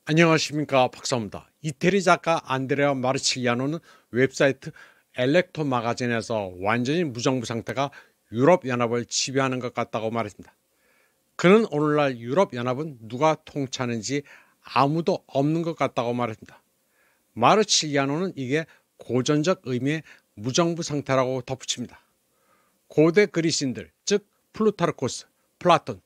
안녕하십니까, 박사입니다. 이태리 작가 안드레아 마르칠리아노는 웹사이트 엘렉토 마가진에서 완전히 무정부 상태가 유럽연합을 지배하는 것 같다고 말했습니다. 그는 오늘날 유럽연합은 누가 통치하는지 아무도 없는 것 같다고 말했습니다. 마르칠리아노는 이게 고전적 의미의 무정부 상태라고 덧붙입니다. 고대 그리스인들, 즉 플루타르코스, 플라톤,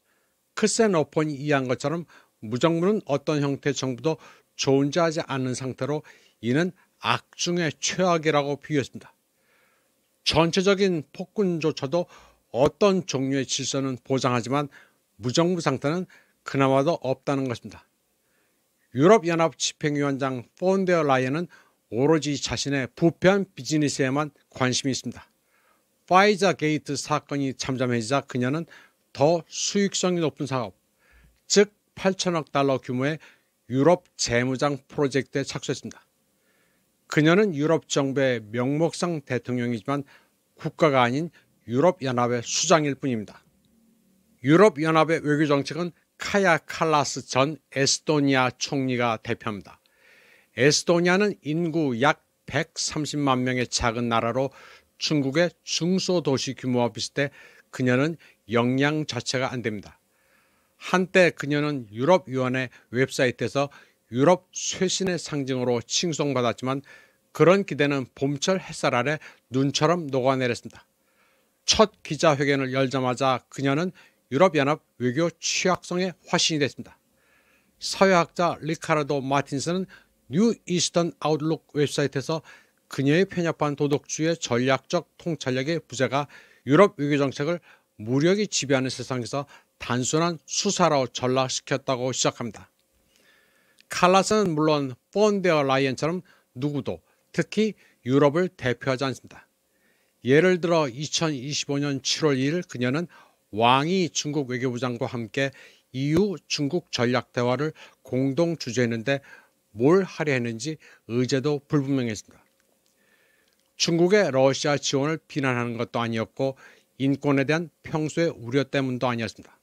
크세노폰이 이해한 것처럼 무정부는 어떤 형태의 정부도 존재하지 않는 상태로 이는 악 중의 최악이라고 비유했습니다. 전체적인 폭군조차도 어떤 종류의 질서는 보장하지만 무정부 상태는 그나마도 없다는 것입니다. 유럽연합 집행위원장 폰데어 라이언은 오로지 자신의 부패한 비즈니스에만 관심이 있습니다. 파이자 게이트 사건이 잠잠해지자 그녀는 더 수익성이 높은 사업, 즉 8천억 달러 규모의 유럽 재무장 프로젝트에 착수했습니다. 그녀는 유럽 정부의 명목상 대통령이지만 국가가 아닌 유럽연합의 수장일 뿐입니다. 유럽연합의 외교정책은 카야 칼라스 전 에스토니아 총리가 대표합니다. 에스토니아는 인구 약 130만 명의 작은 나라로 중국의 중소도시 규모와 비슷해 그녀는 역량 자체가 안 됩니다. 한때 그녀는 유럽위원회 웹사이트에서 유럽 쇄신의 상징으로 칭송받았지만 그런 기대는 봄철 햇살 아래 눈처럼 녹아내렸습니다. 첫 기자회견을 열자마자 그녀는 유럽연합 외교 취약성의 화신이 됐습니다. 사회학자 리카르도 마틴스는 뉴 이스턴 아웃룩 웹사이트에서 그녀의 편협한 도덕주의의 전략적 통찰력의 부재가 유럽 외교정책을 무력이 지배하는 세상에서 단순한 수사로 전락시켰다고 시작합니다. 칼라스는 물론 폰데어 라이언처럼 누구도 특히 유럽을 대표하지 않습니다. 예를 들어 2025년 7월 2일 그녀는 왕이 중국 외교부장과 함께 EU 중국 전략 대화를 공동 주재했는데 뭘 하려 했는지 의제도 불분명했습니다. 중국의 러시아 지원을 비난하는 것도 아니었고 인권에 대한 평소의 우려 때문도 아니었습니다.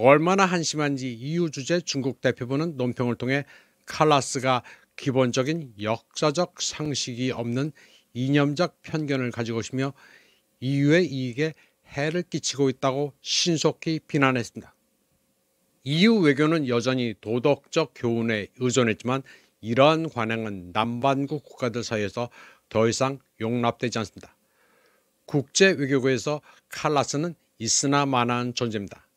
얼마나 한심한지 EU 주재 중국 대표부는 논평을 통해 칼라스가 기본적인 역사적 상식이 없는 이념적 편견을 가지고 있으며 EU의 이익에 해를 끼치고 있다고 신속히 비난했습니다. EU 외교는 여전히 도덕적 교훈에 의존했지만 이러한 관행은 남반구 국가들 사이에서 더 이상 용납되지 않습니다. 국제외교부에서 칼라스는 있으나 마나한 존재입니다.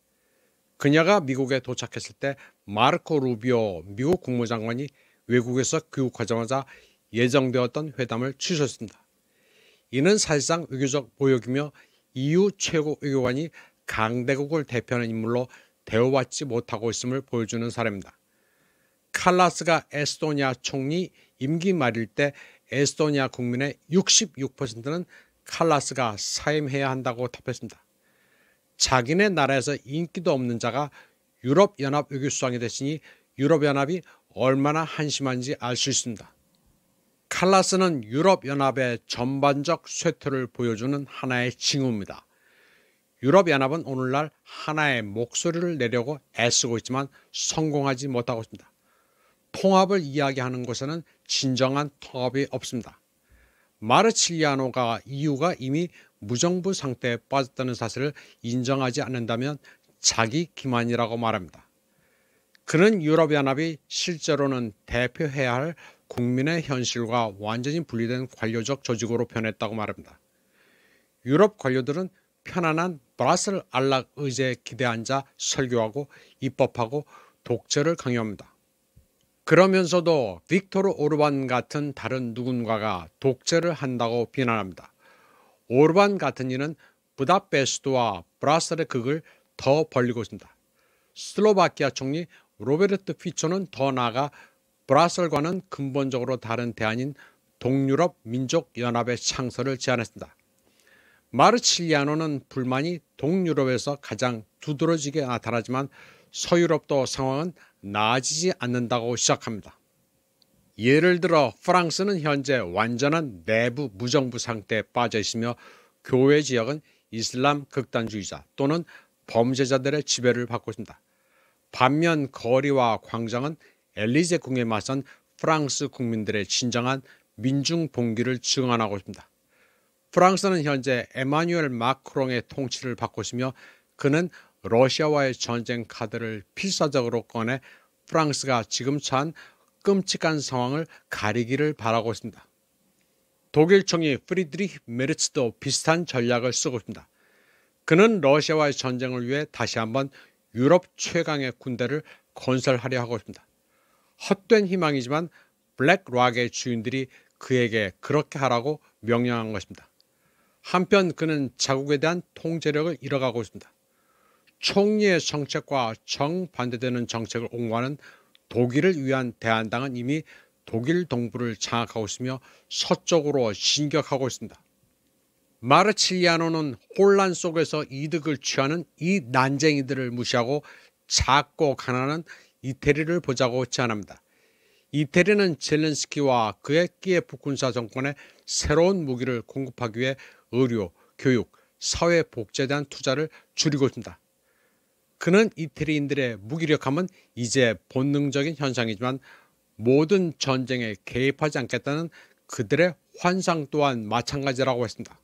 그녀가 미국에 도착했을 때 마르코 루비오 미국 국무장관이 외국에서 귀국하자마자 예정되었던 회담을 취소했습니다. 이는 사실상 외교적 모욕이며 EU 최고 외교관이 강대국을 대표하는 인물로 대우받지 못하고 있음을 보여주는 사례입니다. 칼라스가 에스토니아 총리 임기 말일 때 에스토니아 국민의 66%는 칼라스가 사임해야 한다고 답했습니다. 자기네 나라에서 인기도 없는 자가 유럽연합 외교수장이 됐으니 유럽연합이 얼마나 한심한지 알 수 있습니다. 칼라스는 유럽연합의 전반적 쇠퇴를 보여주는 하나의 징후입니다. 유럽연합은 오늘날 하나의 목소리를 내려고 애쓰고 있지만 성공하지 못하고 있습니다. 통합을 이야기하는 곳에는 진정한 통합이 없습니다. 마르칠리아노가 EU가 이미 무정부 상태에 빠졌다는 사실을 인정하지 않는다면 자기 기만이라고 말합니다. 그는 유럽연합이 실제로는 대표해야 할 국민의 현실과 완전히 분리된 관료적 조직으로 변했다고 말합니다. 유럽 관료들은 편안한 브라셀 안락 의제에 기대앉아 설교하고 입법하고 독재를 강요합니다. 그러면서도 빅토르 오르반 같은 다른 누군가가 독재를 한다고 비난합니다. 오르반 같은 이는 부다페스트와 브라셀의 극을 더 벌리고 있습니다. 슬로바키아 총리 로베르트 피초는 더 나아가 브라셀과는 근본적으로 다른 대안인 동유럽 민족연합의 창설을 제안했습니다. 마르칠리아노는 불만이 동유럽에서 가장 두드러지게 나타나지만 서유럽도 상황은 나아지지 않는다고 시작합니다. 예를 들어 프랑스는 현재 완전한 내부 무정부 상태에 빠져 있으며 교회 지역은 이슬람 극단주의자 또는 범죄자들의 지배를 받고 있습니다. 반면 거리와 광장은 엘리제 궁에 맞선 프랑스 국민들의 진정한 민중 봉기를 증언하고 있습니다. 프랑스는 현재 에마뉴엘 마크롱의 통치를 받고 있으며 그는 러시아와의 전쟁 카드를 필사적으로 꺼내 프랑스가 지금 처한 끔찍한 상황을 가리기를 바라고 있습니다. 독일 총리 프리드리히 메르츠도 비슷한 전략을 쓰고 있습니다. 그는 러시아와의 전쟁을 위해 다시 한번 유럽 최강의 군대를 건설하려 하고 있습니다. 헛된 희망이지만 블랙락의 주인들이 그에게 그렇게 하라고 명령한 것입니다. 한편 그는 자국에 대한 통제력을 잃어가고 있습니다. 총리의 정책과 정반대되는 정책을 옹호하는 독일을 위한 대한당은 이미 독일 동부를 장악하고 있으며 서쪽으로 진격하고 있습니다. 마르칠리아노는 혼란 속에서 이득을 취하는 이 난쟁이들을 무시하고 작고 가난한 이태리를 보자고 제안합니다. 이태리는 젤렌스키와 그의 키예프 군사 정권에 새로운 무기를 공급하기 위해 의료, 교육, 사회복지에 대한 투자를 줄이고 있습니다. 그는 이태리인들의 무기력함은 이제 본능적인 현상이지만 모든 전쟁에 개입하지 않겠다는 그들의 환상 또한 마찬가지라고 했습니다.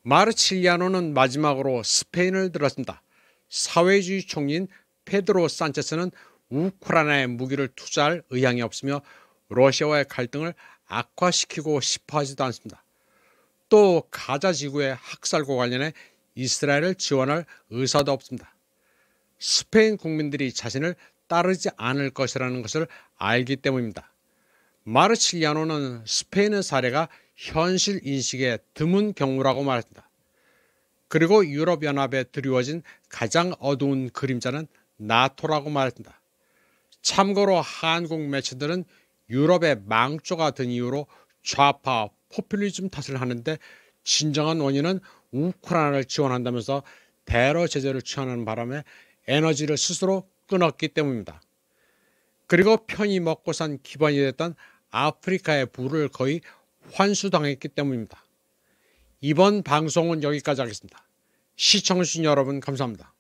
마르칠리아노는 마지막으로 스페인을 들었습니다. 사회주의 총리인 페드로 산체스는 우크라이나에 무기를 투자할 의향이 없으며 러시아와의 갈등을 악화시키고 싶어 하지도 않습니다. 또 가자 지구의 학살과 관련해 이스라엘을 지원할 의사도 없습니다. 스페인 국민들이 자신을 따르지 않을 것이라는 것을 알기 때문입니다. 마르칠리아노는 스페인의 사례가 현실 인식의 드문 경우라고 말했습니다. 그리고 유럽연합에 드리워진 가장 어두운 그림자는 나토라고 말했습니다. 참고로 한국 매체들은 유럽의 망조가 된 이유로 좌파 포퓰리즘 탓을 하는데 진정한 원인은 우크라이나를 지원한다면서 대러 제재를 취하는 바람에 에너지를 스스로 끊었기 때문입니다. 그리고 편히 먹고 산 기반이 됐던 아프리카의 부를 거의 환수당했기 때문입니다. 이번 방송은 여기까지 하겠습니다. 시청해주신 여러분 감사합니다.